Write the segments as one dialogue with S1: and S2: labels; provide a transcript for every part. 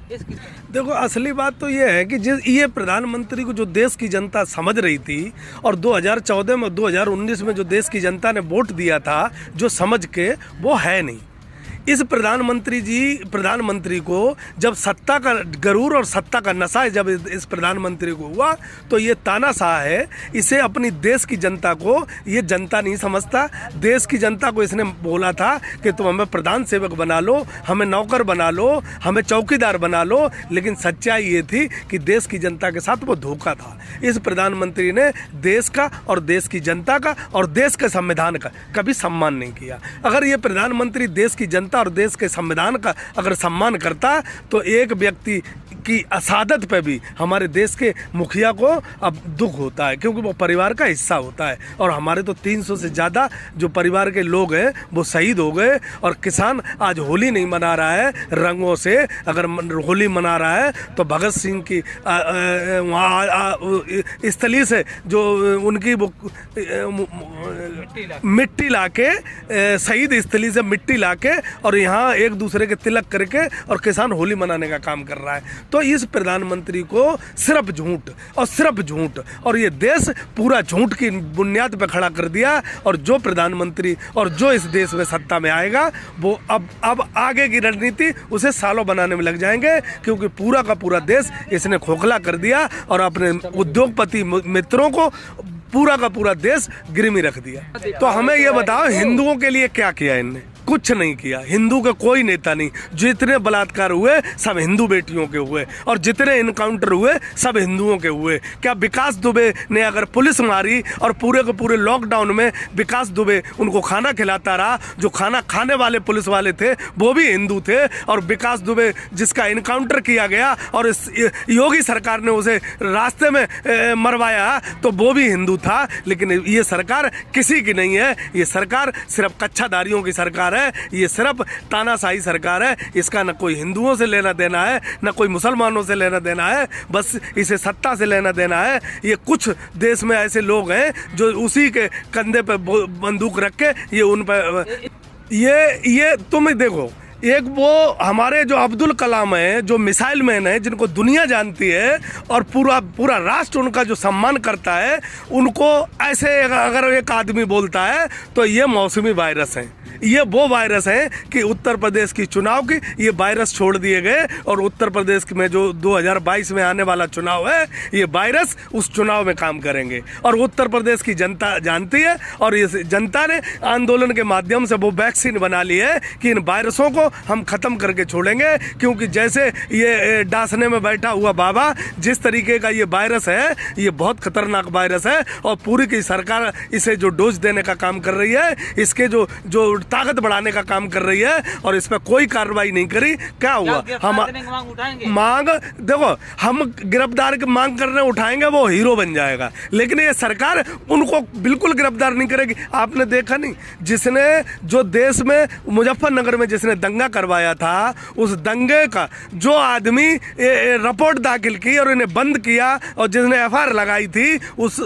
S1: देखो, असली बात तो ये है कि जिस ये प्रधानमंत्री को जो देश की जनता समझ रही थी और 2014 में 2019 में जो देश की जनता ने वोट दिया था जो समझ के, वो है नहीं। इस प्रधानमंत्री को जब सत्ता का गरूर और सत्ता का नशा जब इस प्रधानमंत्री को हुआ तो ये तानाशाह है। इसे अपनी देश की जनता को ये जनता नहीं समझता। देश की जनता को इसने बोला था कि तुम हमें प्रधान सेवक बना लो, हमें नौकर बना लो, हमें चौकीदार बना लो, लेकिन सच्चाई ये थी कि देश की जनता के साथ वो धोखा था। इस प्रधानमंत्री ने देश का और देश की जनता का और देश के संविधान का कभी सम्मान नहीं किया। अगर ये प्रधानमंत्री देश की जनता और देश के संविधान का अगर सम्मान करता तो एक व्यक्ति की असादत पे भी हमारे देश के मुखिया को अब दुख होता है, क्योंकि वो परिवार का हिस्सा होता है। और हमारे तो 300 से ज़्यादा जो परिवार के लोग हैं वो शहीद हो गए। और किसान आज होली नहीं मना रहा है रंगों से, अगर होली मना रहा है तो भगत सिंह की वहाँ स्थली से जो उनकी वो मिट्टी लाके, शहीद स्थली से मिट्टी लाके और यहाँ एक दूसरे के तिलक करके और किसान होली मनाने का काम कर रहा है। तो इस प्रधानमंत्री को सिर्फ झूठ और सिर्फ झूठ, और ये देश पूरा झूठ की बुनियाद पर खड़ा कर दिया। और जो प्रधानमंत्री और जो इस देश में सत्ता में आएगा वो अब आगे की रणनीति उसे सालों बनाने में लग जाएंगे, क्योंकि पूरा का पूरा देश इसने खोखला कर दिया और अपने उद्योगपति मित्रों को पूरा का पूरा देश गिरमी रख दिया। तो हमें ये बताओ, हिंदुओं के लिए क्या किया इनने? कुछ नहीं किया। हिंदू का कोई नेता नहीं। जितने बलात्कार हुए सब हिंदू बेटियों के हुए और जितने इनकाउंटर हुए सब हिंदुओं के हुए। क्या विकास दुबे ने अगर पुलिस मारी और पूरे के पूरे लॉकडाउन में विकास दुबे उनको खाना खिलाता रहा, जो खाना खाने वाले पुलिस वाले थे वो भी हिंदू थे, और विकास दुबे जिसका इनकाउंटर किया गया और इस योगी सरकार ने उसे रास्ते में मरवाया तो वो भी हिंदू था। लेकिन ये सरकार किसी की नहीं है। ये सरकार सिर्फ कच्छाधारियों की सरकार है। ये सिर्फ तानाशाही सरकार है। इसका न कोई हिंदुओं से लेना देना है, न कोई मुसलमानों से लेना देना है, बस इसे सत्ता से लेना देना है। ये कुछ देश में ऐसे लोग हैं जो उसी के कंधे पे बंदूक रख के ये उन पे ये तुम देखो, एक वो हमारे जो अब्दुल कलाम है, जो मिसाइल मैन है, जिनको दुनिया जानती है और पूरा राष्ट्र उनका जो सम्मान करता है, उनको ऐसे अगर एक आदमी बोलता है तो ये मौसमी वायरस है। ये वो वायरस है कि उत्तर प्रदेश की चुनाव की ये वायरस छोड़ दिए गए, और उत्तर प्रदेश में जो 2022 में आने वाला चुनाव है ये वायरस उस चुनाव में काम करेंगे। और उत्तर प्रदेश की जनता जानती है और इस जनता ने आंदोलन के माध्यम से वो वैक्सीन बना ली है कि इन वायरसों को हम ख़त्म करके छोड़ेंगे। क्योंकि जैसे ये डासने में बैठा हुआ बाबा, जिस तरीके का ये वायरस है, ये बहुत खतरनाक वायरस है और पूरी की सरकार इसे जो डोज देने का काम कर रही है, इसके जो ताकत बढ़ाने का काम कर रही है और इस पर कोई कार्रवाई नहीं करी। क्या हुआ? हम मांग देखो, हम गिरफ्तार की मांग करने उठाएंगे वो हीरो बन जाएगा, लेकिन ये सरकार उनको बिल्कुल गिरफ्तार नहीं करेगी। आपने देखा नहीं, जिसने जो देश में मुजफ्फरनगर में जिसने दंगा करवाया था, उस दंगे का जो आदमी रिपोर्ट दाखिल की और इन्हें बंद किया और जिसने एफआईआर लगाई थी उस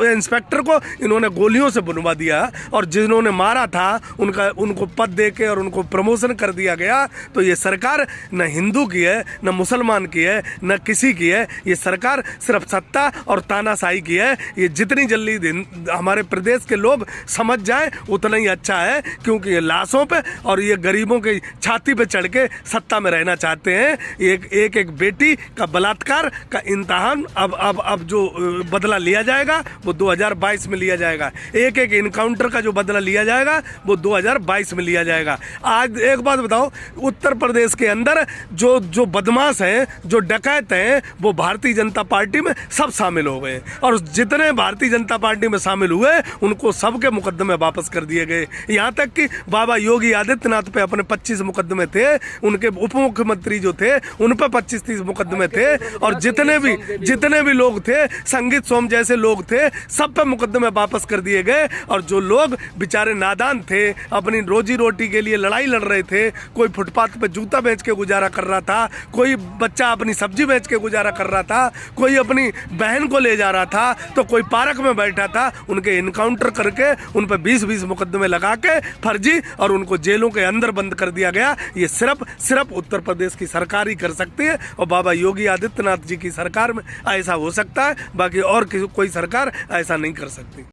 S1: इंस्पेक्टर को इन्होंने गोलियों से बुनवा दिया, और जिन्होंने मारा था उनको पद देके और उनको प्रमोशन कर दिया गया। तो ये सरकार न हिंदू की है, न मुसलमान की है, न किसी की है। ये सरकार सिर्फ सत्ता और तानाशाही की है। ये जितनी जल्दी हमारे प्रदेश के लोग समझ जाएं उतना ही अच्छा है, क्योंकि ये लाशों पे और ये गरीबों की छाती पे चढ़ के सत्ता में रहना चाहते हैं। एक बेटी का बलात्कार का इम्तिहान अब जो बदला लिया जाएगा वो 2022 में लिया जाएगा। एक इनकाउंटर का जो बदला लिया जाएगा वो 2022 में लिया जाएगा। आज एक बात बताओ, उत्तर प्रदेश के अंदर जो बदमाश हैं, जो डकैत हैं, वो भारतीय जनता पार्टी में सब शामिल हो गए, और जितने भारतीय जनता पार्टी में शामिल हुए उनको सबके मुकदमे वापस कर दिए गए। यहाँ तक कि बाबा योगी आदित्यनाथ पे अपने 25 मुकदमे थे, उनके उप मुख्यमंत्री जो थे उन पर 25-30 मुकदमे थे, और जितने भी लोग थे, संगीत सोम जैसे लोग थे, सब पे मुकदमे वापस कर दिए गए। और जो लोग बेचारे नादान थे, अपनी रोजी रोटी के लिए लड़ाई लड़ रहे थे, कोई फुटपाथ पे जूता बेच के गुजारा कर रहा था, कोई बच्चा अपनी सब्जी बेच के गुजारा कर रहा था, कोई अपनी बहन को ले जा रहा था, तो कोई पार्क में बैठा था, उनके इनकाउंटर करके उन पर 20-20 मुकदमे लगा के फर्जी और उनको जेलों के अंदर बंद कर दिया गया। ये सिर्फ उत्तर प्रदेश की सरकार ही कर सकती है और बाबा योगी आदित्यनाथ जी की सरकार में ऐसा हो सकता है, बाकी और कोई सरकार ऐसा नहीं कर सकती।